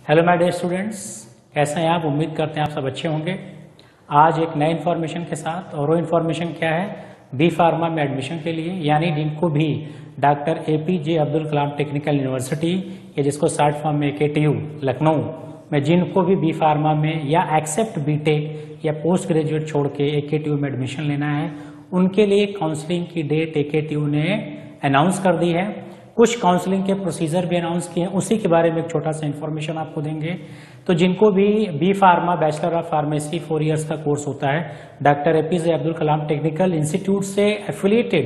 Hello my dear students, कैसे हैं आप? उम्मीद करते हैं आप सब अच्छे होंगे। आज एक नए इन्फॉर्मेशन के साथ, और वो इन्फॉर्मेशन क्या है? बी फार्मा में एडमिशन के लिए, यानी जिनको भी doctor APJ Abdul Kalam technical university या जिसको शॉर्ट फॉर्म में AKTU लखनऊ में, जिनको भी बी फार्मा में या एक्सेप्ट बीटेक या पोस्ट ग्रेजुएट छोड़ के AKTU में एडमिशन लेना है, उनके लिए काउंसलिंग की डेट AKTU ने अनाउंस कर दी है। कुछ काउंसलिंग के प्रोसीजर भी अनाउंस किए हैं, उसी के बारे में एक छोटा सा इन्फॉर्मेशन आपको देंगे। तो जिनको भी B pharma bachelor of pharmacy 4 years का कोर्स होता है, doctor APJ Abdul Kalam technical institute से एफिलिएटेड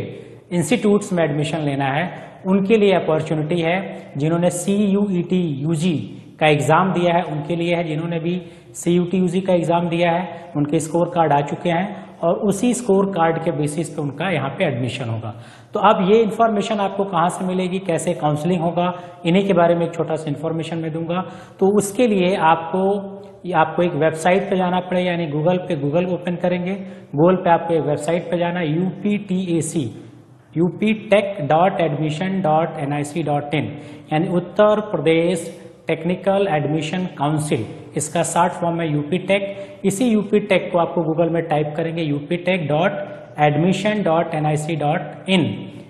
इंस्टीट्यूट्स में एडमिशन लेना है, उनके लिए अपॉर्चुनिटी है। जिन्होंने CUET UG का एग्जाम दिया है उनके लिए है। जिन्होंने भी CUT UG का एग्जाम दिया है उनके स्कोर कार्ड आ चुके हैं, और उसी स्कोर कार्ड के बेसिस पे उनका यहाँ पे एडमिशन होगा। तो अब ये इन्फॉर्मेशन आपको कहाँ से मिलेगी, कैसे काउंसलिंग होगा, इन्हीं के बारे में एक छोटा सा इन्फॉर्मेशन मैं दूंगा। तो उसके लिए आपको एक वेबसाइट पे जाना पड़ेगा, यानी गूगल ओपन करेंगे। गूगल पे आपको एक वेबसाइट पे जाना, uptech.admission.nic.in, यानी Uttar Pradesh technical admission council, इसका शॉर्ट फॉर्म है UPTech। इसी UPTech को आपको गूगल में टाइप करेंगे, uptech.admission.nic.in।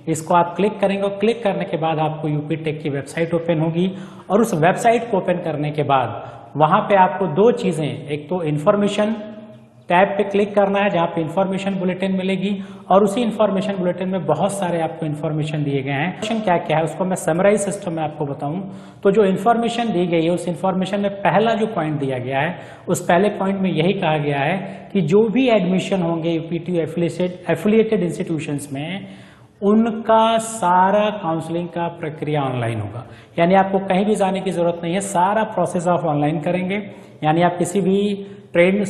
इसको आप क्लिक करेंगे, और क्लिक करने के बाद आपको UPTech की वेबसाइट ओपन होगी। और उस वेबसाइट को ओपन करने के बाद वहां पे आपको दो चीजें, एक तो इन्फॉर्मेशन टैब पे क्लिक करना है जहां पे इन्फॉर्मेशन बुलेटिन मिलेगी, और उसी इन्फॉर्मेशन बुलेटिन में बहुत सारे आपको इन्फॉर्मेशन दिए गए हैं। क्या क्या है उसको मैं समराइज सिस्टम में आपको बताऊं। तो जो इन्फॉर्मेशन दी गई है उस इन्फॉर्मेशन में पहला जो पॉइंट दिया गया है, उस पहले पॉइंट में यही कहा गया है कि जो भी एडमिशन होंगे UPTU एफिलिएटेड इंस्टीट्यूशंस में, उनका सारा काउंसलिंग का प्रक्रिया ऑनलाइन होगा। यानी आपको कहीं भी जाने की जरूरत नहीं है, सारा प्रोसेस आप ऑनलाइन करेंगे। यानी आप किसी भी ट्रेन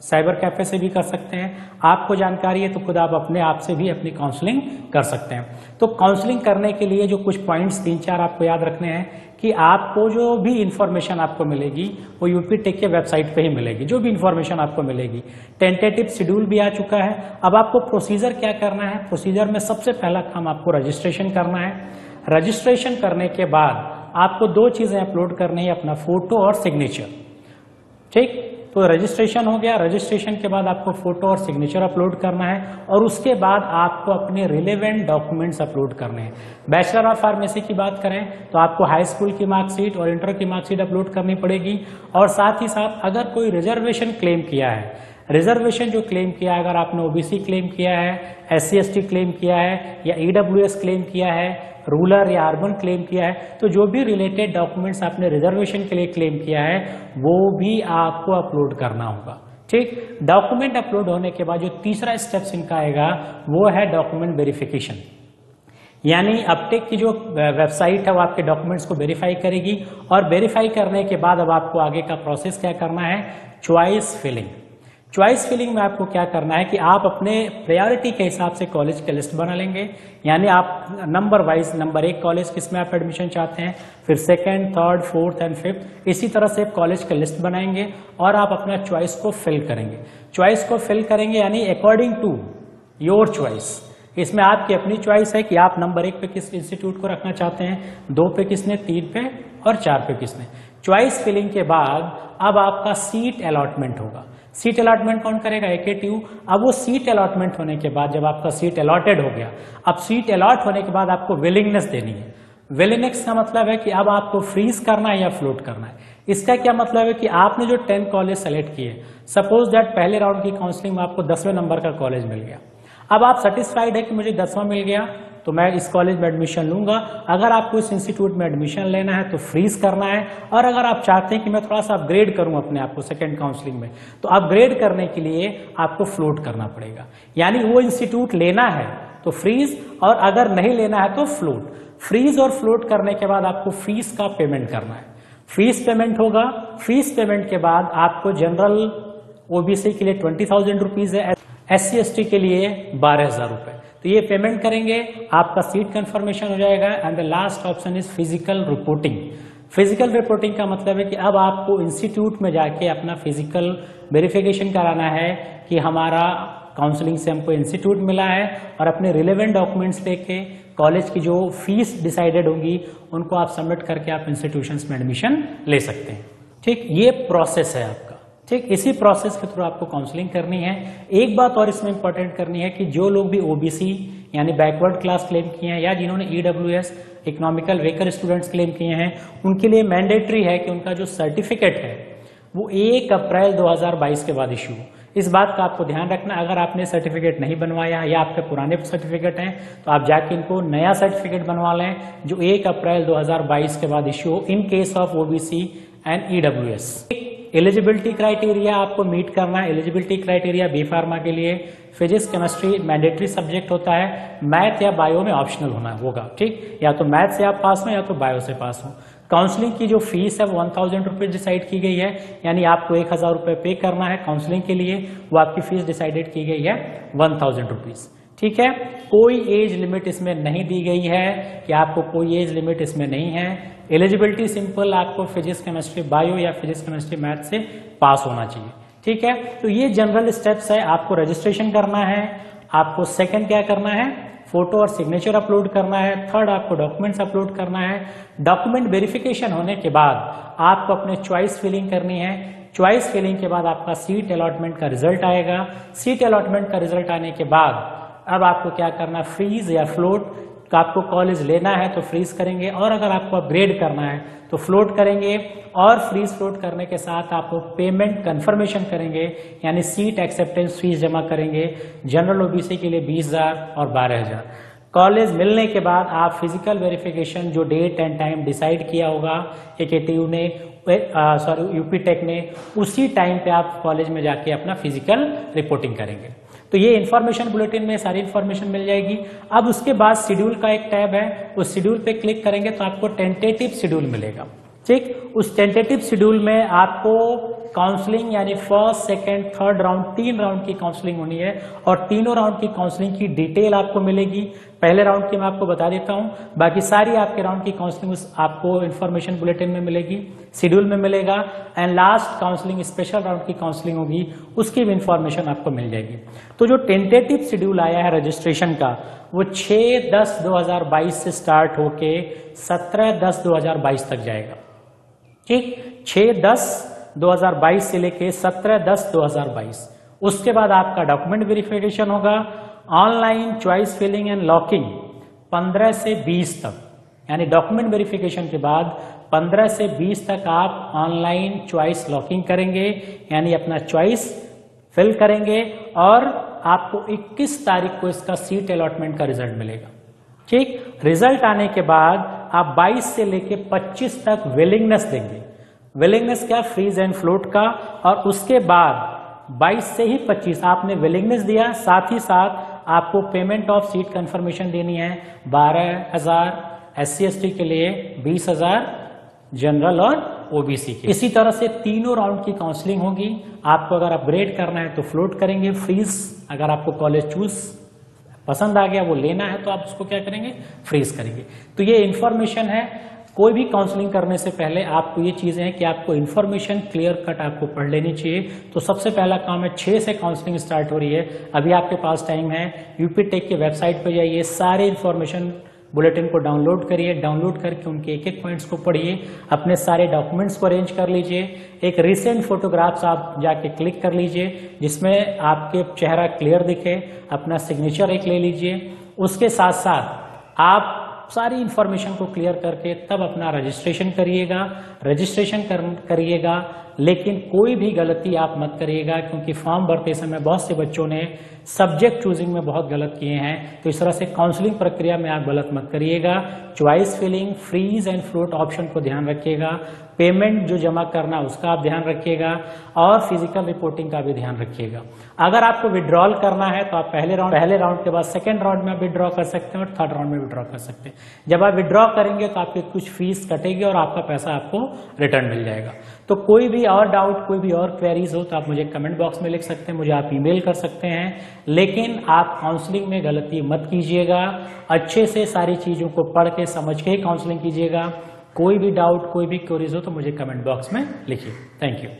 साइबर कैफे से भी कर सकते हैं। आपको जानकारी है तो खुद आप अपने आप से भी अपनी काउंसलिंग कर सकते हैं। तो काउंसलिंग करने के लिए जो कुछ पॉइंट्स 3-4 आपको याद रखने हैं कि आपको जो भी इंफॉर्मेशन आपको मिलेगी वो UPTech के वेबसाइट पे ही मिलेगी। जो भी इंफॉर्मेशन आपको मिलेगी, टेंटेटिव शेड्यूल भी आ चुका है। अब आपको प्रोसीजर क्या करना है? प्रोसीजर में सबसे पहला काम आपको रजिस्ट्रेशन करना है। रजिस्ट्रेशन करने के बाद आपको दो चीजें अपलोड करनी है, अपना फोटो और सिग्नेचर। ठीक, तो रजिस्ट्रेशन हो गया। रजिस्ट्रेशन के बाद आपको फोटो और सिग्नेचर अपलोड करना है, और उसके बाद आपको अपने रिलेवेंट डॉक्यूमेंट्स अपलोड करने हैं। बैचलर ऑफ फार्मेसी की बात करें तो आपको हाई स्कूल की मार्कशीट और इंटर की मार्कशीट अपलोड करनी पड़ेगी। और साथ ही साथ अगर कोई रिजर्वेशन क्लेम किया है, रिजर्वेशन जो क्लेम किया है, अगर आपने OBC क्लेम किया है, SC/ST क्लेम किया है, या EWS क्लेम किया है, रूरल या अर्बन क्लेम किया है, तो जो भी रिलेटेड डॉक्यूमेंट्स आपने रिजर्वेशन के लिए क्लेम किया है वो भी आपको अपलोड करना होगा। ठीक, डॉक्यूमेंट अपलोड होने के बाद जो तीसरा स्टेप्स इनका आएगा वो है डॉक्यूमेंट वेरिफिकेशन। यानी अपटेक की जो वेबसाइट है वो आपके डॉक्यूमेंट्स को वेरीफाई करेगी, और वेरीफाई करने के बाद अब आपको आगे का प्रोसेस क्या करना है? Choice filling. चॉइस फिलिंग में आपको क्या करना है कि आप अपने प्रायोरिटी के हिसाब से कॉलेज की लिस्ट बना लेंगे। यानी आप नंबर वाइज, नंबर 1 कॉलेज किसमें आप एडमिशन चाहते हैं, फिर 2nd, 3rd, 4th and 5th, इसी तरह से कॉलेज की लिस्ट बनाएंगे और आप अपना चॉइस को फिल करेंगे। चॉइस को फिल करेंगे यानी अकॉर्डिंग टू योर चॉइस। इसमें आपकी अपनी चॉइस है कि आप नंबर 1 पे किस इंस्टीट्यूट को रखना चाहते हैं, 2 पे किसने, 3 पे और 4 पे किसने। चॉइस फिलिंग के बाद अब आपका सीट अलॉटमेंट होगा। सीट अलॉटमेंट कौन करेगा? AKTU। अब वो सीट अलॉटमेंट होने के बाद जब आपका सीट अलॉटेड हो गया, अब सीट अलॉट होने के बाद आपको विलिंगनेस देनी है। विलिंगनेस का मतलब है कि अब आपको फ्रीज करना है या फ्लोट करना है। इसका क्या मतलब है कि आपने जो 10 कॉलेज सेलेक्ट किए, सपोज दैट पहले राउंड की काउंसलिंग में आपको 10वें नंबर का कॉलेज मिल गया। अब आप सेटिस्फाइड है कि मुझे 10वां मिल गया तो मैं इस कॉलेज में एडमिशन लूंगा। अगर आपको इस इंस्टीट्यूट में एडमिशन लेना है तो फ्रीज करना है, और अगर आप चाहते हैं कि मैं थोड़ा सा अपग्रेड करूं अपने आप को सेकंड काउंसलिंग में, तो अपग्रेड करने के लिए आपको फ्लोट करना पड़ेगा। यानी वो इंस्टीट्यूट लेना है तो फ्रीज, और अगर नहीं लेना है तो फ्लोट। फ्रीज और फ्लोट करने के बाद आपको फीस का पेमेंट करना है। फीस पेमेंट होगा। फीस पेमेंट के बाद आपको जनरल OBC के लिए 20,000 रुपीज है, SC/ST के लिए 12,000 रुपए। तो ये पेमेंट करेंगे, आपका सीट कंफर्मेशन हो जाएगा। And the last option is physical reporting. Physical reporting का मतलब है कि अब आपको इंस्टीट्यूट में जाके अपना फिजिकल वेरिफिकेशन कराना है कि हमारा काउंसलिंग से हमको इंस्टीट्यूट मिला है, और अपने रिलेवेंट डॉक्यूमेंट्स लेके कॉलेज की जो फीस डिसाइडेड होगी उनको आप सबमिट करके आप इंस्टीट्यूशंस में एडमिशन ले सकते हैं। ठीक, ये प्रोसेस है आपका। ठीक, इसी प्रोसेस के थ्रू आपको काउंसलिंग करनी है। एक बात और इसमें इंपॉर्टेंट करनी है कि जो लोग भी ओबीसी यानी बैकवर्ड क्लास क्लेम किए हैं, या जिन्होंने EWS economical weaker students claim किए हैं, उनके लिए मैंडेटरी है कि उनका जो सर्टिफिकेट है वो 1 अप्रैल 2022 के बाद इशू हो। इस बात का आपको ध्यान रखना। अगर आपने सर्टिफिकेट नहीं बनवाया या आपके पुराने सर्टिफिकेट हैं तो आप जाके इनको नया सर्टिफिकेट बनवा लें जो 1 अप्रैल 2022 के बाद इशू हो in case of OBC and EWS. Eligibility criteria आपको मीट करना है। एलिजिबिलिटी क्राइटेरिया बी फार्मा के लिए फिजिक्स केमिस्ट्री मैंडेटरी सब्जेक्ट होता है, मैथ या बायो में ऑप्शनल होगा। ठीक, या तो मैथ से आप पास हो या तो बायो से पास हो। काउंसलिंग की जो फीस है वो 1000 रुपीज डिसाइड की गई है, यानी आपको 1000 रुपये पे करना है काउंसलिंग के लिए। वो आपकी फीस डिसाइडेड की गई है 1000 रुपीज। ठीक है, कोई एज लिमिट इसमें नहीं दी गई है कि आपको कोई एज लिमिट इसमें नहीं है। एलिजिबिलिटी सिंपल, आपको फिजिक्स केमिस्ट्री बायो या फिजिक्स केमिस्ट्री मैथ से पास होना चाहिए। ठीक है, तो ये जनरल स्टेप्स है। आपको रजिस्ट्रेशन करना है, आपको सेकंड क्या करना है, फोटो और सिग्नेचर अपलोड करना है, थर्ड आपको डॉक्यूमेंट्स अपलोड करना है। डॉक्यूमेंट वेरिफिकेशन होने के बाद आपको अपने चॉइस फिलिंग करनी है। चॉइस फिलिंग के बाद आपका सीट अलॉटमेंट का रिजल्ट आएगा। सीट अलॉटमेंट का रिजल्ट आने के बाद अब आपको क्या करना, फ्रीज या फ्लोट। आपको कॉलेज लेना है तो फ्रीज करेंगे, और अगर आपको अपग्रेड करना है तो फ्लोट करेंगे। और फ्रीज फ्लोट करने के साथ आपको पेमेंट कंफर्मेशन करेंगे, यानी सीट एक्सेप्टेंस फीस जमा करेंगे। जनरल ओबीसी के लिए 20,000 और 12,000। कॉलेज मिलने के बाद आप फिजिकल वेरिफिकेशन जो डेट एंड टाइम डिसाइड किया होगा एकेटीयू ने, यूपी टेक ने, उसी टाइम पे आप कॉलेज में जाके अपना फिजिकल रिपोर्टिंग करेंगे। तो ये इन्फॉर्मेशन बुलेटिन में सारी इन्फॉर्मेशन मिल जाएगी। अब उसके बाद शेड्यूल का एक टैब है, उस शेड्यूल पे क्लिक करेंगे तो आपको टेंटेटिव शेड्यूल मिलेगा। ठीक, उस टेंटेटिव शेड्यूल में आपको काउंसलिंग यानी first, second, third round, 3 round की काउंसलिंग होनी है, और तीनों राउंड की काउंसलिंग की डिटेल आपको मिलेगी। पहले राउंड की मैं आपको बता देता हूं, बाकी सारी आपके राउंड की काउंसलिंग आपको इन्फॉर्मेशन बुलेटिन में मिलेगी, शेड्यूल में मिलेगा। And last counselling special round की काउंसलिंग होगी, उसकी भी इंफॉर्मेशन आपको मिल जाएगी। तो जो टेंटेटिव शेड्यूल आया है रजिस्ट्रेशन का, वो 6/10/2022 से स्टार्ट होके 17/10/2022 तक जाएगा। ठीक, 6/10/2022 से लेके 17/10/2022। उसके बाद आपका डॉक्यूमेंट वेरिफिकेशन होगा, online choice filling and locking 15 से 20 तक, यानी डॉक्यूमेंट वेरिफिकेशन के बाद 15 से 20 तक आप ऑनलाइन चॉइस लॉकिंग करेंगे, यानी अपना चॉइस फिल करेंगे, और आपको 21 तारीख को इसका सीट अलॉटमेंट का रिजल्ट मिलेगा। ठीक, रिजल्ट आने के बाद आप 22 से लेके 25 तक विलिंगनेस देंगे। विलिंगनेस क्या, फ्रीज एंड फ्लोट का। और उसके बाद 22 से ही 25 आपने विलिंगनेस दिया, साथ ही साथ आपको पेमेंट ऑफ सीट कंफर्मेशन देनी है 12,000 SC/ST के लिए, 20,000 जनरल और ओबीसी के। इसी तरह से तीनों राउंड की काउंसलिंग होगी। आपको अगर अपग्रेड करना है तो फ्लोट करेंगे, फ्रीज अगर आपको कॉलेज चूज पसंद आ गया वो लेना है तो आप उसको क्या करेंगे, फ्रीज करेंगे। तो ये इन्फॉर्मेशन है। कोई भी काउंसलिंग करने से पहले आपको ये चीजें हैं कि आपको इन्फॉर्मेशन क्लियर कट आपको पढ़ लेनी चाहिए। तो सबसे पहला काम है, 6 से काउंसलिंग स्टार्ट हो रही है, अभी आपके पास टाइम है। यूपी टेक के वेबसाइट पर जाइए, सारे इन्फॉर्मेशन बुलेटिन को डाउनलोड करिए, डाउनलोड करके उनके एक एक पॉइंट्स को पढ़िए, अपने सारे डॉक्यूमेंट्स को अरेंज कर लीजिए। एक रिसेंट फोटोग्राफ्स आप जाके क्लिक कर लीजिए जिसमें आपके चेहरा क्लियर दिखे, अपना सिग्नेचर एक ले लीजिए। उसके साथ साथ आप सारी इंफॉर्मेशन को क्लियर करके तब अपना रजिस्ट्रेशन करिएगा। रजिस्ट्रेशन करिएगा, लेकिन कोई भी गलती आप मत करिएगा, क्योंकि फॉर्म भरते समय बहुत से बच्चों ने सब्जेक्ट चूजिंग में बहुत गलत किए हैं। तो इस तरह से काउंसलिंग प्रक्रिया में आप गलत मत करिएगा। Choice filling, freeze and float option को ध्यान रखिएगा, पेमेंट जो जमा करना उसका आप ध्यान रखिएगा, और फिजिकल रिपोर्टिंग का भी ध्यान रखिएगा। अगर आपको विड्रॉल करना है तो आप पहले राउंड के बाद सेकेंड राउंड में विड्रॉ कर सकते हैं और थर्ड राउंड में विड्रॉ कर सकते हैं। जब आप विड्रॉ करेंगे तो आपकी कुछ फीस कटेगी और आपका पैसा आपको रिटर्न मिल जाएगा। तो कोई भी और डाउट, कोई भी और क्वेरीज हो तो आप मुझे कमेंट बॉक्स में लिख सकते हैं, मुझे आप ईमेल कर सकते हैं। लेकिन आप काउंसलिंग में गलती मत कीजिएगा, अच्छे से सारी चीजों को पढ़ के समझ के ही काउंसलिंग कीजिएगा। कोई भी डाउट, कोई भी क्वेरीज हो तो मुझे कमेंट बॉक्स में लिखिए। Thank you.